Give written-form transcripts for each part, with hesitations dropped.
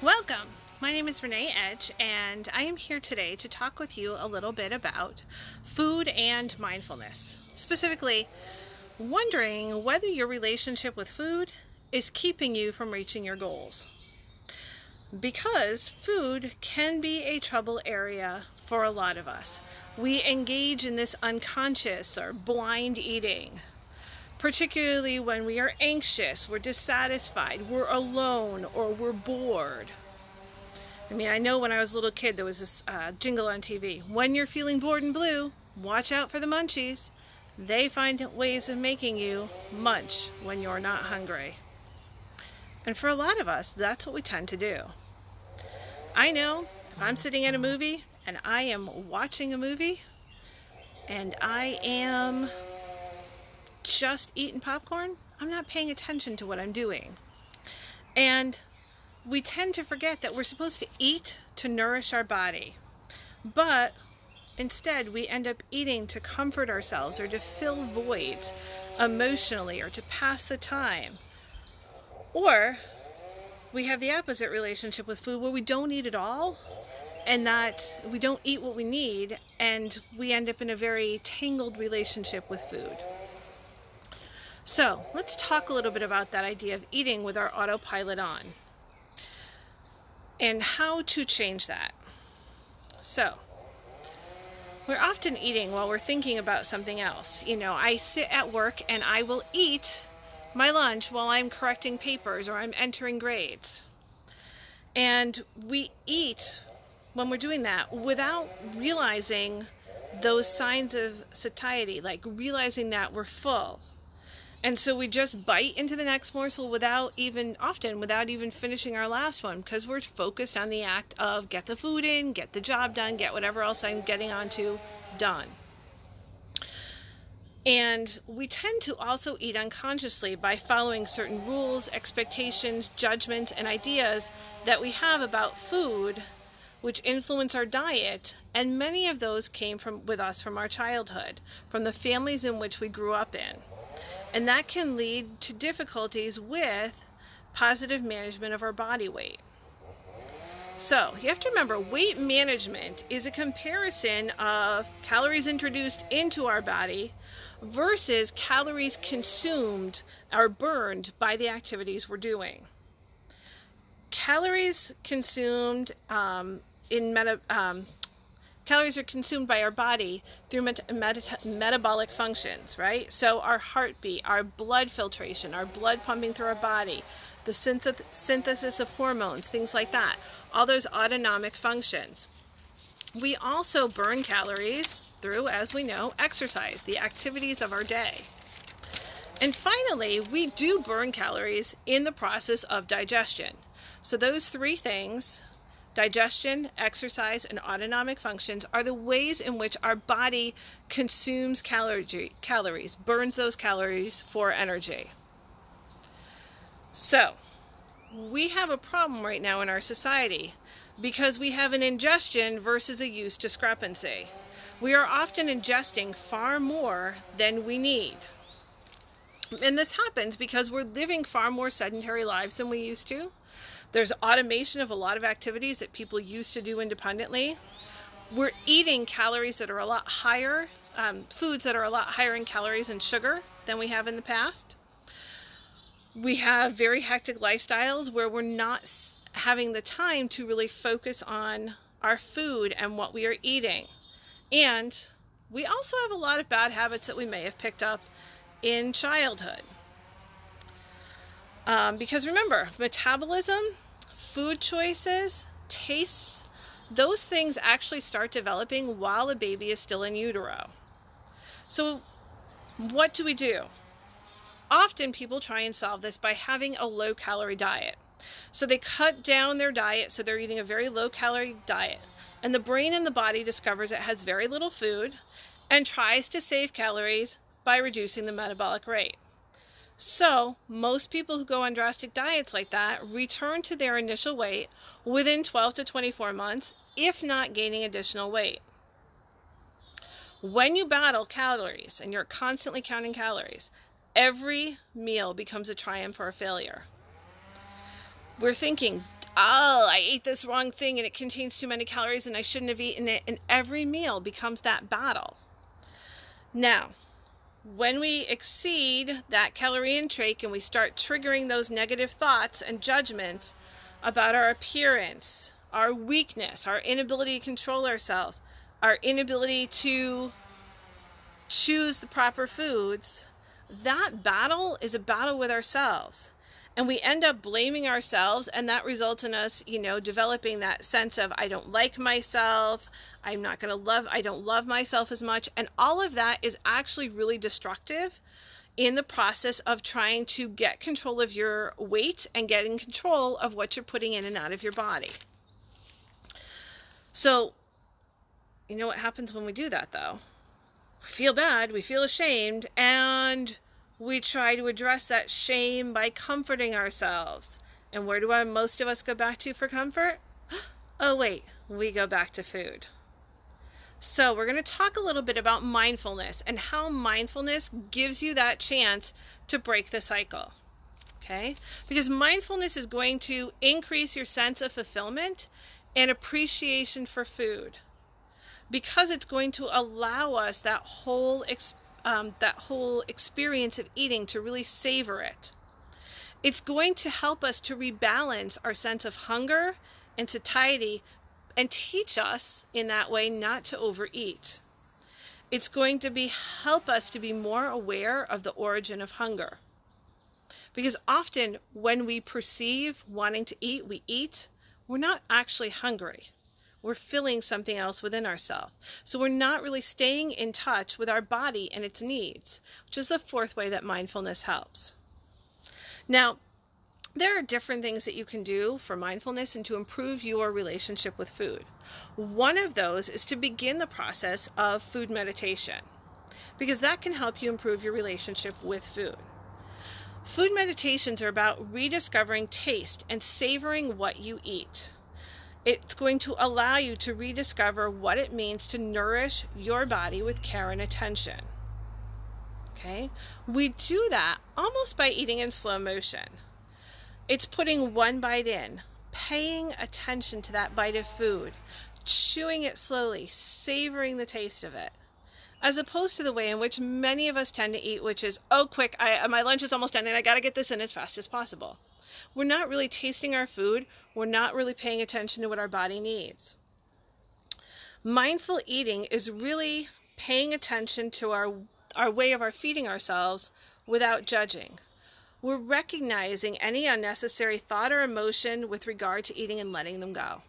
Welcome! My name is Renee Edge, and I am here today to talk with you a little bit about food and mindfulness. Specifically, wondering whether your relationship with food is keeping you from reaching your goals. Because food can be a trouble area for a lot of us. We engage in this unconscious or blind eating, particularly when we are anxious, we're dissatisfied, we're alone, or we're bored. I know when I was a little kid, there was this jingle on TV. When you're feeling bored and blue, watch out for the munchies. They find ways of making you munch when you're not hungry. And for a lot of us, that's what we tend to do. I know if I'm sitting at a movie and I am watching a movie and I am just eating popcorn, I'm not paying attention to what I'm doing. And we tend to forget that we're supposed to eat to nourish our body, but instead we end up eating to comfort ourselves or to fill voids emotionally or to pass the time. Or we have the opposite relationship with food where we don't eat at all, and that we don't eat what we need, and we end up in a very tangled relationship with food. So let's talk a little bit about that idea of eating with our autopilot on and how to change that. So we're often eating while we're thinking about something else. I sit at work and I will eat my lunch while I'm correcting papers or I'm entering grades. And we eat when we're doing that without realizing those signs of satiety, like realizing that we're full. And so we just bite into the next morsel without even finishing our last one, because we're focused on the act of get the food in, get the job done, get whatever else I'm getting onto done. And we tend to also eat unconsciously by following certain rules, expectations, judgments, and ideas that we have about food, which influence our diet, and many of those came with us from our childhood, from the families in which we grew up in. And that can lead to difficulties with positive management of our body weight. So you have to remember, weight management is a comparison of calories introduced into our body versus calories consumed or burned by the activities we're doing. Calories consumed calories are consumed by our body through metabolic functions, right? So our heartbeat, our blood filtration, our blood pumping through our body, the synthesis of hormones, things like that. All those autonomic functions. We also burn calories through, as we know, exercise, the activities of our day. And finally, we do burn calories in the process of digestion. So those three things, digestion, exercise, and autonomic functions, are the ways in which our body consumes calories, burns those calories for energy. So, we have a problem right now in our society because we have an ingestion versus a use discrepancy. We are often ingesting far more than we need. And this happens because we're living far more sedentary lives than we used to. There's automation of a lot of activities that people used to do independently. We're eating calories that are a lot higher, foods that are a lot higher in calories and sugar than we have in the past. We have very hectic lifestyles where we're not having the time to really focus on our food and what we are eating. And we also have a lot of bad habits that we may have picked up in childhood. Because remember, metabolism, food choices, tastes, those things actually start developing while a baby is still in utero. So what do we do? Often people try and solve this by having a low-calorie diet. So they cut down their diet, so they're eating a very low-calorie diet. And the brain and the body discovers it has very little food and tries to save calories by reducing the metabolic rate. So most people who go on drastic diets like that return to their initial weight within 12 to 24 months, if not gaining additional weight. When you battle calories and you're constantly counting calories, every meal becomes a triumph or a failure. We're thinking, oh, I ate this wrong thing and it contains too many calories and I shouldn't have eaten it. And every meal becomes that battle. Now, when we exceed that calorie intake and we start triggering those negative thoughts and judgments about our appearance, our weakness, our inability to control ourselves, our inability to choose the proper foods, that battle is a battle with ourselves. And we end up blaming ourselves, and that results in us, developing that sense of, I don't like myself, I don't love myself as much. And all of that is actually really destructive in the process of trying to get control of your weight and getting control of what you're putting in and out of your body. So, you know what happens when we do that, though? We feel bad, we feel ashamed, and we try to address that shame by comforting ourselves. And where do most of us go back to for comfort? Oh wait, we go back to food. So we're going to talk a little bit about mindfulness and how mindfulness gives you that chance to break the cycle. Okay? Because mindfulness is going to increase your sense of fulfillment and appreciation for food. Because it's going to allow us that whole experience of eating to really savor it. It's going to help us to rebalance our sense of hunger and satiety and teach us in that way not to overeat. It's going to help us to be more aware of the origin of hunger. Because often when we perceive wanting to eat, we eat, we're not actually hungry. We're filling something else within ourselves. So we're not really staying in touch with our body and its needs, which is the fourth way that mindfulness helps. Now, there are different things that you can do for mindfulness and to improve your relationship with food. One of those is to begin the process of food meditation, because that can help you improve your relationship with food. Food meditations are about rediscovering taste and savoring what you eat. It's going to allow you to rediscover what it means to nourish your body with care and attention. Okay? We do that almost by eating in slow motion. It's putting one bite in, paying attention to that bite of food, chewing it slowly, savoring the taste of it, as opposed to the way in which many of us tend to eat, which is, oh, quick, my lunch is almost done and I got to get this in as fast as possible. We're not really tasting our food. We're not really paying attention to what our body needs. Mindful eating is really paying attention to our way of feeding ourselves without judging. We're recognizing any unnecessary thought or emotion with regard to eating and letting them go.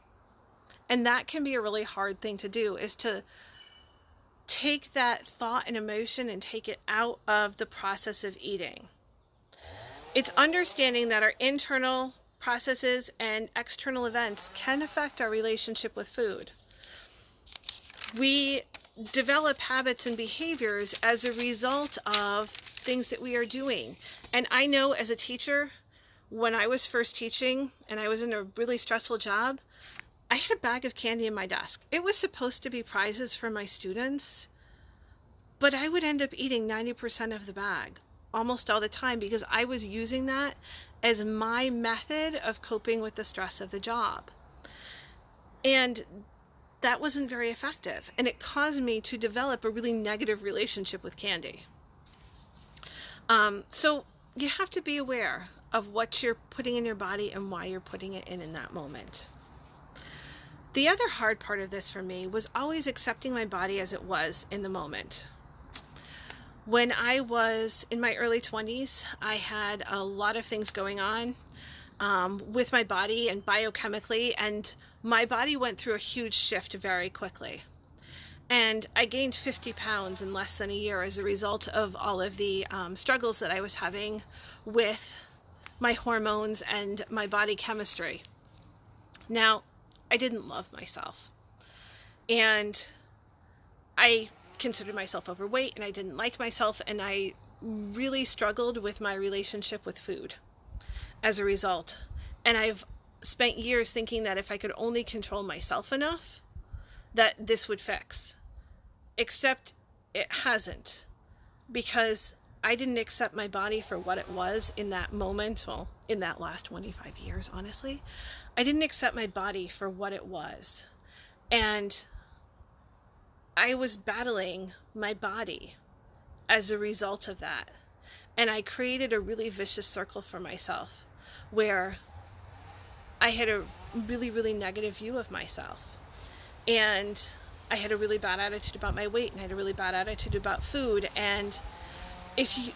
And that can be a really hard thing to do, is to take that thought and emotion and take it out of the process of eating. It's understanding that our internal processes and external events can affect our relationship with food. We develop habits and behaviors as a result of things that we are doing. And I know as a teacher, when I was first teaching and I was in a really stressful job, I had a bag of candy in my desk. It was supposed to be prizes for my students, but I would end up eating 90% of the bag almost all the time because I was using that as my method of coping with the stress of the job. And that wasn't very effective, and it caused me to develop a really negative relationship with candy. So you have to be aware of what you're putting in your body and why you're putting it in that moment. The other hard part of this for me was always accepting my body as it was in the moment. When I was in my early 20s, I had a lot of things going on with my body and biochemically, and my body went through a huge shift very quickly. And I gained 50 pounds in less than a year as a result of all of the struggles that I was having with my hormones and my body chemistry. Now, I didn't love myself. And I considered myself overweight, and I didn't like myself, and I really struggled with my relationship with food as a result. And I've spent years thinking that if I could only control myself enough, that this would fix. Except it hasn't, because I didn't accept my body for what it was in that moment, in that last 25 years, honestly. I didn't accept my body for what it was. And I was battling my body as a result of that. And I created a really vicious circle for myself where I had a really, really negative view of myself. And I had a really bad attitude about my weight, and I had a really bad attitude about food. And if you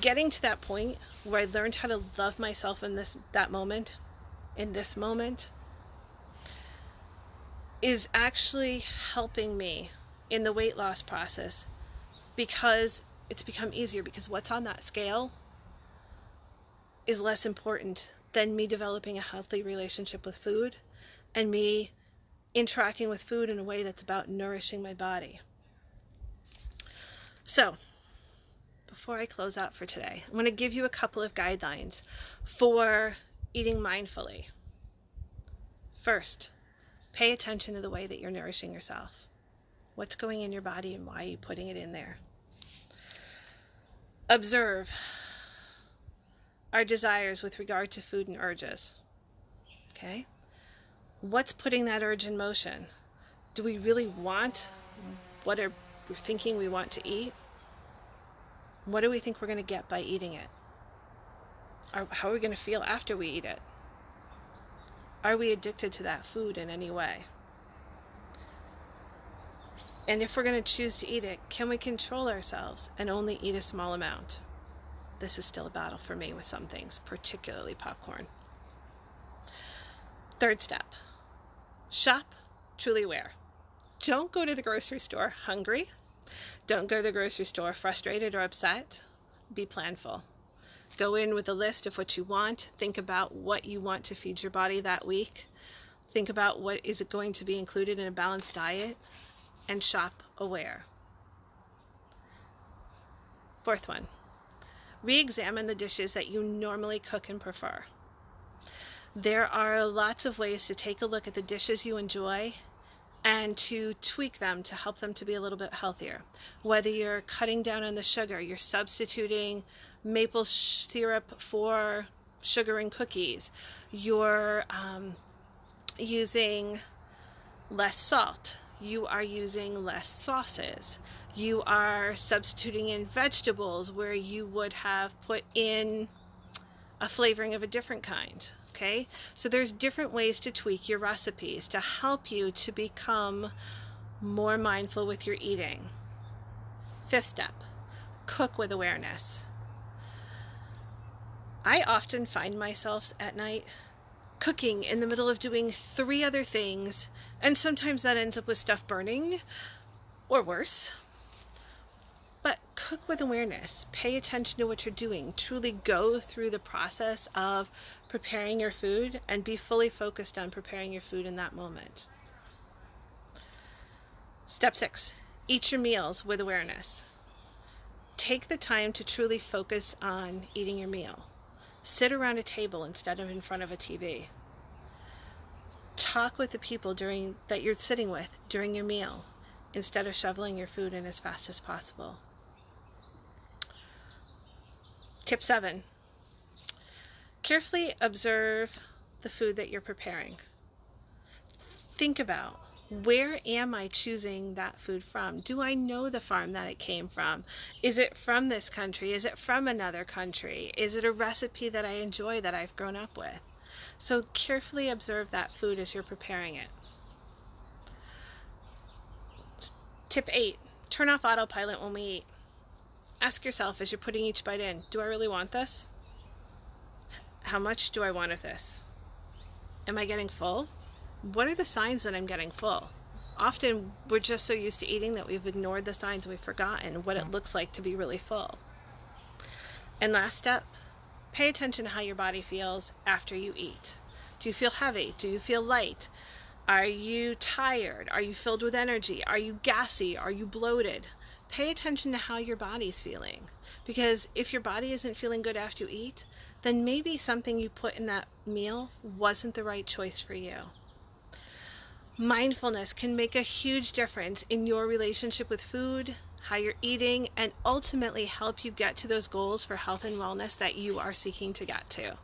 getting to that point where I learned how to love myself in this moment, is actually helping me in the weight loss process, because it's become easier, because what's on that scale is less important than me developing a healthy relationship with food and me interacting with food in a way that's about nourishing my body. So, before I close out for today, I'm going to give you a couple of guidelines for eating mindfully. First, pay attention to the way that you're nourishing yourself. What's going in your body and why are you putting it in there? Observe our desires with regard to food and urges. Okay? What's putting that urge in motion? Do we really want what we're thinking we want to eat? What do we think we're going to get by eating it? How are we going to feel after we eat it? Are we addicted to that food in any way? And if we're going to choose to eat it, can we control ourselves and only eat a small amount? This is still a battle for me with some things, particularly popcorn. Third step, shop truly aware. Don't go to the grocery store hungry. Don't go to the grocery store frustrated or upset. Be planful. Go in with a list of what you want. Think about what you want to feed your body that week. Think about what is it going to be included in a balanced diet, and shop aware. Fourth one, re-examine the dishes that you normally cook and prefer. There are lots of ways to take a look at the dishes you enjoy and to tweak them to help them to be a little bit healthier. Whether you're cutting down on the sugar, you're substituting maple syrup for sugar in cookies, you're using less salt, you are using less sauces, you are substituting in vegetables where you would have put in a flavoring of a different kind. Okay, so there's different ways to tweak your recipes to help you to become more mindful with your eating. Fifth step, cook with awareness. I often find myself at night cooking in the middle of doing 3 other things, and sometimes that ends up with stuff burning or worse. But cook with awareness. Pay attention to what you're doing. Truly go through the process of preparing your food and be fully focused on preparing your food in that moment. Step 6, eat your meals with awareness. Take the time to truly focus on eating your meal. Sit around a table instead of in front of a TV. Talk with the people that you're sitting with during your meal instead of shoveling your food in as fast as possible. Tip 7, carefully observe the food that you're preparing. Think about, where am I choosing that food from? Do I know the farm that it came from? Is it from this country? Is it from another country? Is it a recipe that I enjoy that I've grown up with? So carefully observe that food as you're preparing it. Tip 8, turn off autopilot when we eat. Ask yourself as you're putting each bite in, do I really want this? How much do I want of this? Am I getting full? What are the signs that I'm getting full? Often we're just so used to eating that we've ignored the signs, we've forgotten what it looks like to be really full. And last step, pay attention to how your body feels after you eat. Do you feel heavy? Do you feel light? Are you tired? Are you filled with energy? Are you gassy? Are you bloated? Pay attention to how your body's feeling. Because if your body isn't feeling good after you eat, then maybe something you put in that meal wasn't the right choice for you. Mindfulness can make a huge difference in your relationship with food, how you're eating, and ultimately help you get to those goals for health and wellness that you are seeking to get to.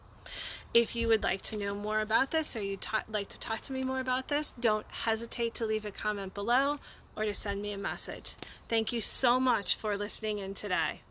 If you would like to know more about this, or you'd like to talk to me more about this, don't hesitate to leave a comment below or to send me a message. Thank you so much for listening in today.